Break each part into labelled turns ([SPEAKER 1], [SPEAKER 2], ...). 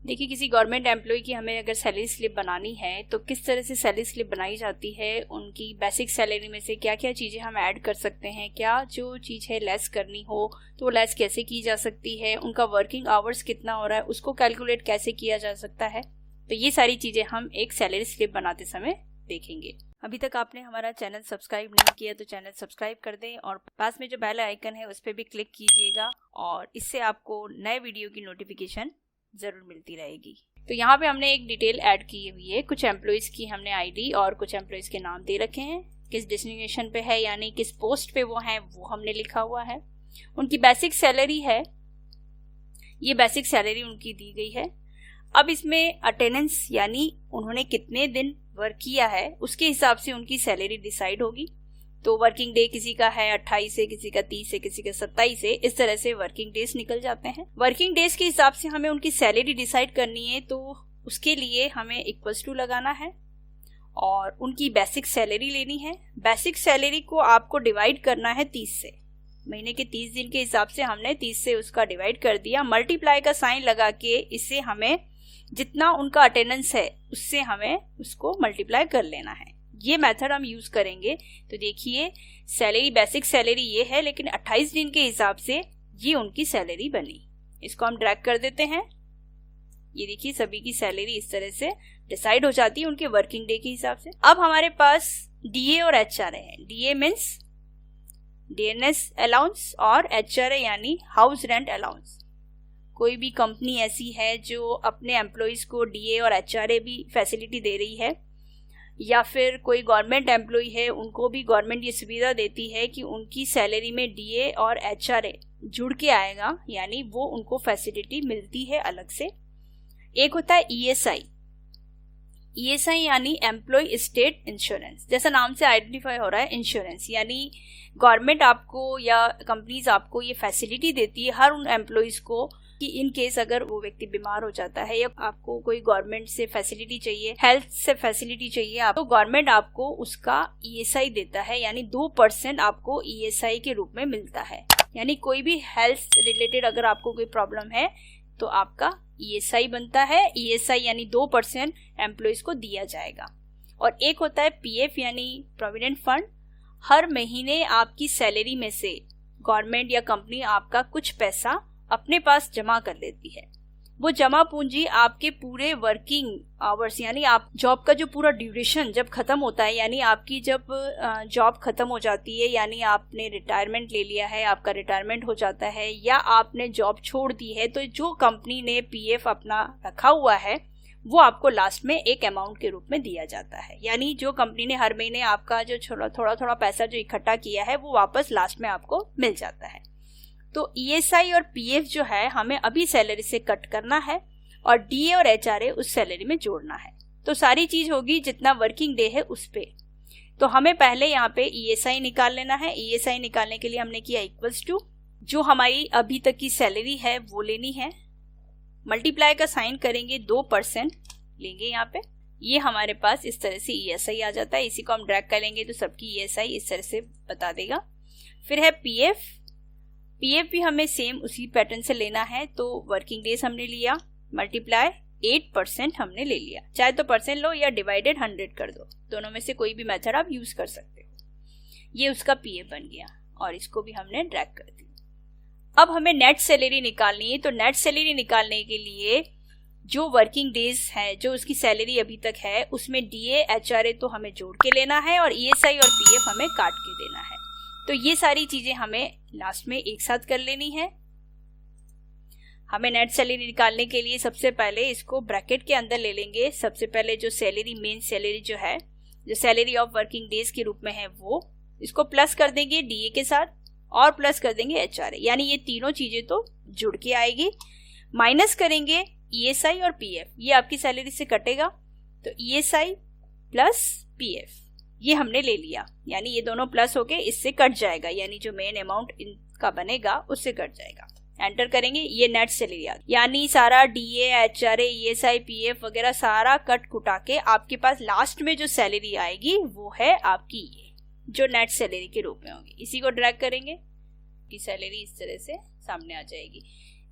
[SPEAKER 1] देखिए, किसी government employ की हमें अगर सैलरी स्लिप बनानी है तो किस तरह से सैलरी स्लिप बनाई जाती है, उनकी बेसिक सैलरी में से क्या क्या चीज़ें हम ऐड कर सकते हैं, क्या जो चीज़ है लेस करनी हो तो वो लेस कैसे की जा सकती है, उनका वर्किंग आवर्स कितना हो रहा है उसको कैलकुलेट कैसे किया जा सकता है, तो ये सारी चीज़ें हम एक सैलरी स्लिप बनाते समय देखेंगे। अभी तक आपने हमारा चैनल सब्सक्राइब नहीं किया तो चैनल सब्सक्राइब कर दें और पास में जो बेल आइकन है उस पर भी क्लिक कीजिएगा और इससे आपको नए वीडियो की नोटिफिकेशन ज़रूर मिलती रहेगी। तो यहाँ पे हमने एक डिटेल ऐड की हुई है, कुछ एम्प्लॉयज़ की हमने आईडी और कुछ एम्प्लॉयज़ के नाम दे रखे हैं, किस डेस्टिनेशन पे है यानी किस पोस्ट पे वो हैं वो हमने लिखा हुआ है, उनकी बेसिक सैलरी है, ये बेसिक सैलरी उनकी दी गई है। अब इसमें अटेंडेंस यानी उन्होंने कितने दिन वर्क किया है उसके हिसाब से उनकी सैलरी डिसाइड होगी। तो वर्किंग डे किसी का है 28 से, किसी का 30 से, किसी का 27 से, इस तरह से वर्किंग डेज निकल जाते हैं। वर्किंग डेज के हिसाब से हमें उनकी सैलरी डिसाइड करनी है तो उसके लिए हमें इक्वल्स टू लगाना है और उनकी बेसिक सैलरी लेनी है। बेसिक सैलरी को आपको डिवाइड करना है 30 से, महीने के 30 दिन के हिसाब से हमने 30 से उसका डिवाइड कर दिया, मल्टीप्लाई का साइन लगा के इससे हमें जितना उनका अटेंडेंस है उससे हमें उसको मल्टीप्लाई कर लेना है। ये मेथड हम यूज करेंगे। तो देखिए, सैलरी बेसिक सैलरी ये है लेकिन 28 दिन के हिसाब से ये उनकी सैलरी बनी। इसको हम ड्रैग कर देते हैं। ये देखिए, सभी की सैलरी इस तरह से डिसाइड हो जाती है उनके वर्किंग डे के हिसाब से। अब हमारे पास डीए और एचआरए है। डीए मीन्स डीएनएस अलाउंस और एचआरए यानी हाउस रेंट अलाउंस। कोई भी कंपनी ऐसी है जो अपने एम्प्लॉयज़ को डीए और एचआरए भी फैसिलिटी दे रही है, या फिर कोई गवर्नमेंट एम्प्लॉय है उनको भी गवर्नमेंट ये सुविधा देती है कि उनकी सैलरी में डीए और एचआरए जुड़ के आएगा, यानी वो उनको फैसिलिटी मिलती है अलग से। एक होता है ईएसआई। ईएसआई यानी एम्प्लॉय स्टेट इंश्योरेंस, जैसा नाम से आइडेंटिफाई हो रहा है इंश्योरेंस, यानी गवर्नमेंट आपको या कंपनीज आपको ये फैसिलिटी देती है हर उन एम्प्लॉयज़ को कि इन केस अगर वो व्यक्ति बीमार हो जाता है या आपको कोई गवर्नमेंट से फैसिलिटी चाहिए, हेल्थ से फैसिलिटी चाहिए आपको, गवर्नमेंट आपको उसका ईएसआई देता है, यानी 2% आपको ईएसआई के रूप में मिलता है। यानी कोई भी हेल्थ रिलेटेड अगर आपको कोई प्रॉब्लम है तो आपका ईएसआई बनता है। ईएसआई यानी 2% एम्प्लॉयज को दिया जाएगा। और एक होता है पीएफ यानी प्रोविडेंट फंड। हर महीने आपकी सैलरी में से गवर्नमेंट या कंपनी आपका कुछ पैसा अपने पास जमा कर लेती है। वो जमा पूंजी आपके पूरे वर्किंग आवर्स यानी आप जॉब का जो पूरा ड्यूरेशन जब खत्म होता है, यानी आपकी जब जॉब खत्म हो जाती है, यानी आपने रिटायरमेंट ले लिया है, आपका रिटायरमेंट हो जाता है या आपने जॉब छोड़ दी है, तो जो कंपनी ने पीएफ अपना रखा हुआ है वो आपको लास्ट में एक अमाउंट के रूप में दिया जाता है। यानी जो कंपनी ने हर महीने आपका जो थोड़ा थोड़ा पैसा जो इकट्ठा किया है वो वापस लास्ट में आपको मिल जाता है। तो ईएसआई और पीएफ जो है हमें अभी सैलरी से कट करना है और डीए और एचआरए उस सैलरी में जोड़ना है। तो सारी चीज होगी जितना वर्किंग डे है उस पे। तो हमें पहले यहाँ पे ईएसआई निकाल लेना है। ईएसआई निकालने के लिए हमने किया इक्वल्स टू जो हमारी अभी तक की सैलरी है वो लेनी है, मल्टीप्लाई का साइन करेंगे, 2% लेंगे यहाँ पे। ये हमारे पास इस तरह से ईएसआई आ जाता है। इसी को हम ड्रैग करेंगे तो सबकी ईएसआई इस तरह से बता देगा। फिर है पीएफ। पीएफ भी हमें सेम उसी पैटर्न से लेना है। तो वर्किंग डेज हमने लिया, मल्टीप्लाई 8% हमने ले लिया। चाहे तो परसेंट लो या डिवाइडेड 100 कर दो, दोनों में से कोई भी मेथड आप यूज कर सकते हो। ये उसका पीएफ बन गया और इसको भी हमने ड्रैग कर दिया। अब हमें नेट सैलरी निकालनी है। तो नेट सैलरी निकालने के लिए जो वर्किंग डेज है, जो उसकी सैलरी अभी तक है, उसमें डीए एचआरए तो हमें जोड़ के लेना है और ईएसआई और पीएफ हमें काट के देना है। तो ये सारी चीजें हमें लास्ट में एक साथ कर लेनी है। हमें नेट सैलरी निकालने के लिए सबसे पहले इसको ब्रैकेट के अंदर ले लेंगे। सबसे पहले जो सैलरी, मेन सैलरी जो है, जो सैलरी ऑफ वर्किंग डेज के रूप में है वो, इसको प्लस कर देंगे डीए के साथ और प्लस कर देंगे एचआरए, यानी ये तीनों चीजें तो जुड़ के आएगी। माइनस करेंगे ईएसआई और पीएफ, ये आपकी सैलरी से कटेगा। तो ईएसआई प्लस पीएफ ये हमने ले लिया, यानी ये दोनों प्लस होके इससे कट जाएगा, यानी जो मेन अमाउंट इनका बनेगा उससे कट जाएगा। एंटर करेंगे, ये नेट सैलरी आ गई। यानी सारा डीए एचआरए ईएसआई पीएफ वगैरह सारा कट कुटा के आपके पास लास्ट में जो सैलरी आएगी वो है आपकी ये, जो नेट सैलरी के रूप में होगी। इसी को ड्रैग करेंगे कि सैलरी इस तरह से सामने आ जाएगी।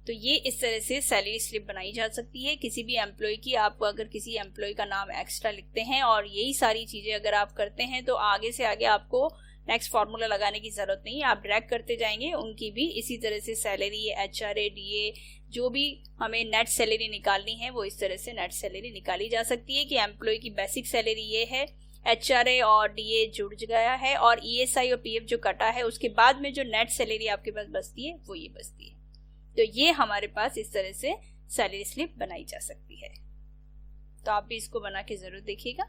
[SPEAKER 1] तो ये इस तरह से सैलरी स्लिप बनाई जा सकती है किसी भी एम्प्लॉय की। आप अगर किसी एम्प्लॉय का नाम एक्स्ट्रा लिखते हैं और यही सारी चीज़ें अगर आप करते हैं तो आगे से आगे आपको नेक्स्ट फार्मूला लगाने की ज़रूरत नहीं है, आप डायरेक्ट करते जाएंगे। उनकी भी इसी तरह से सैलरी, HRA, DA जो भी हमें नेट सैलरी निकालनी है वो इस तरह से नेट सैलरी निकाली जा सकती है कि एम्प्लॉय की बेसिक सैलरी ये है, HRA और DA जुड़ गया है और ESI और PF जो कटा है, उसके बाद में जो नेट सैलरी आपके पास बचती है वो ये बचती है। तो ये हमारे पास इस तरह से सैलरी स्लिप बनाई जा सकती है। तो आप भी इसको बना के ज़रूर देखिएगा।